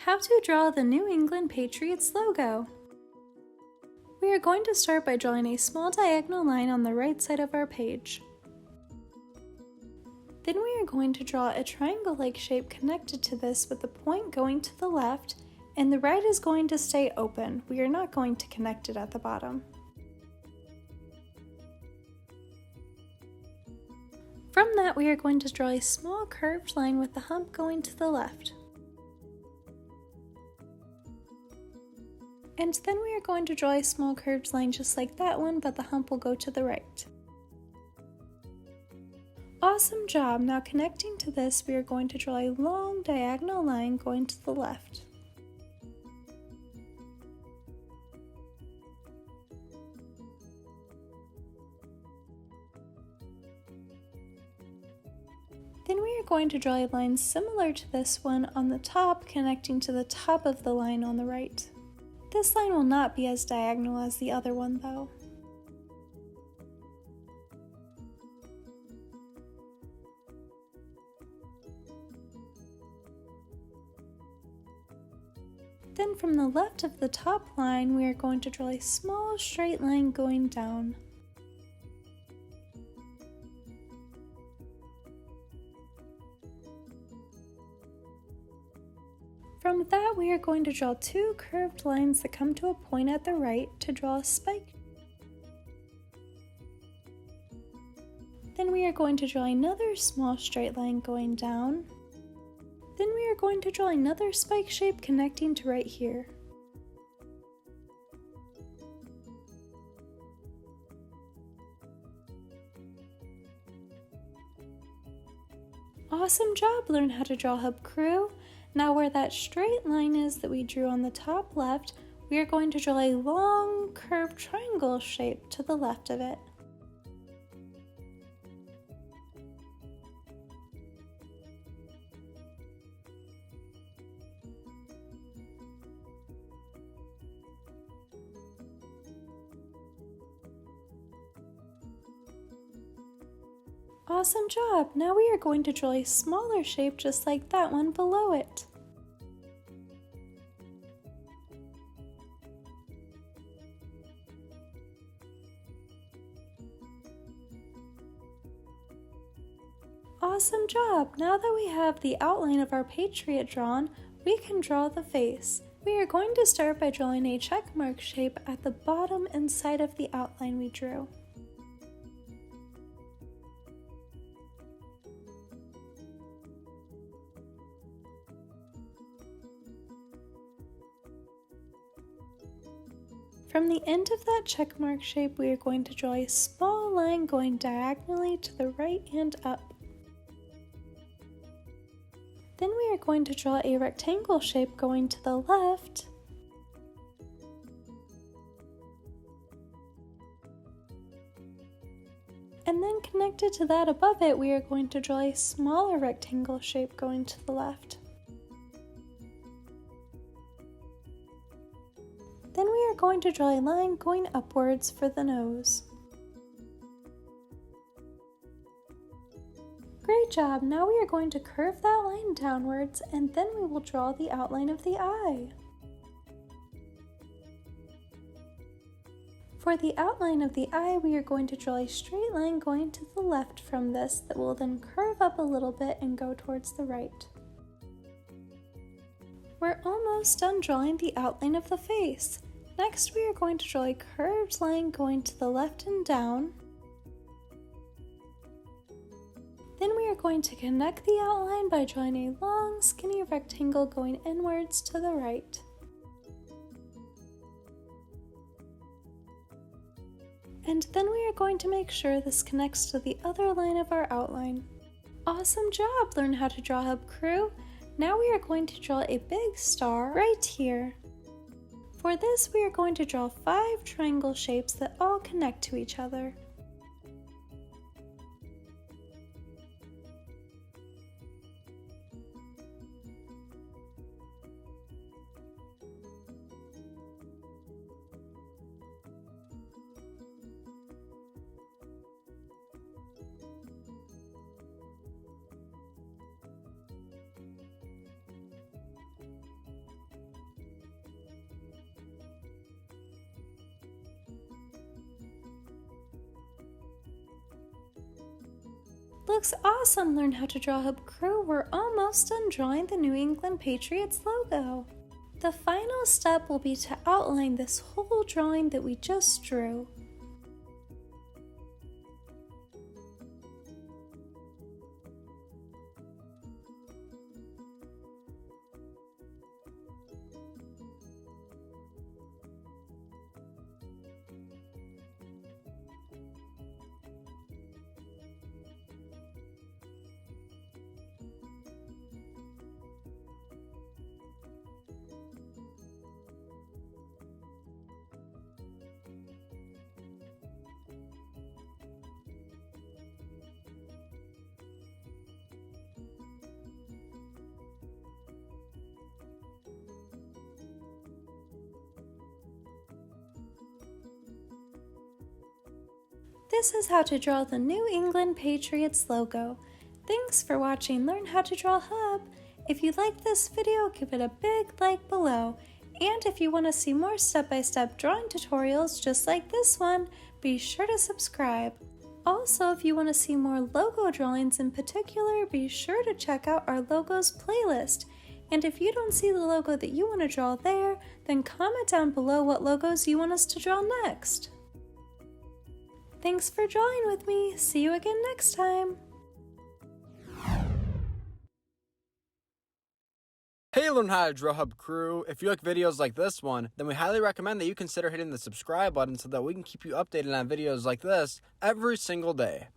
How to draw the New England Patriots logo. We are going to start by drawing a small diagonal line on the right side of our page. Then we are going to draw a triangle-like shape connected to this with the point going to the left, and the right is going to stay open. We are not going to connect it at the bottom. From that, we are going to draw a small curved line with the hump going to the left. And then we are going to draw a small curved line just like that one, but the hump will go to the right. Awesome job! Now connecting to this, we are going to draw a long diagonal line going to the left. Then we are going to draw a line similar to this one on the top, connecting to the top of the line on the right. This line will not be as diagonal as the other one though. Then from the left of the top line, we are going to draw a small straight line going down. From that, we are going to draw two curved lines that come to a point at the right to draw a spike. Then we are going to draw another small straight line going down. Then we are going to draw another spike shape connecting to right here. Awesome job! Learn how to draw Hub Crew. Now where that straight line is that we drew on the top left, we are going to draw a long curved triangle shape to the left of it. Awesome job! Now we are going to draw a smaller shape just like that one below it. Awesome job! Now that we have the outline of our Patriot drawn, we can draw the face. We are going to start by drawing a check mark shape at the bottom and side of the outline we drew. From the end of that check mark shape, we are going to draw a small line going diagonally to the right and up. Then we are going to draw a rectangle shape going to the left. And then connected to that above it, we are going to draw a smaller rectangle shape going to the left. Then we are going to draw a line going upwards for the nose. Great job! Now we are going to curve that line downwards, and then we will draw the outline of the eye. For the outline of the eye, we are going to draw a straight line going to the left from this that will then curve up a little bit and go towards the right. We're almost done drawing the outline of the face. Next, we are going to draw a curved line going to the left and down. Then we are going to connect the outline by drawing a long, skinny rectangle going inwards to the right. And then we are going to make sure this connects to the other line of our outline. Awesome job! Learn how to draw Hub Crew. Now we are going to draw a big star right here. For this, we are going to draw 5 triangle shapes that all connect to each other. Looks awesome! Learn how to draw Hub Crew. We're almost done drawing the New England Patriots logo. The final step will be to outline this whole drawing that we just drew. This is how to draw the New England Patriots logo. Thanks for watching Learn How to Draw Hub. If you liked this video, give it a big like below. And if you want to see more step-by-step drawing tutorials just like this one, be sure to subscribe. Also, if you want to see more logo drawings in particular, be sure to check out our logos playlist. And if you don't see the logo that you want to draw there, then comment down below what logos you want us to draw next. Thanks for drawing with me. See you again next time. Hey Learn How to Draw Hub crew, if you like videos like this one, then we highly recommend that you consider hitting the subscribe button so that we can keep you updated on videos like this every single day.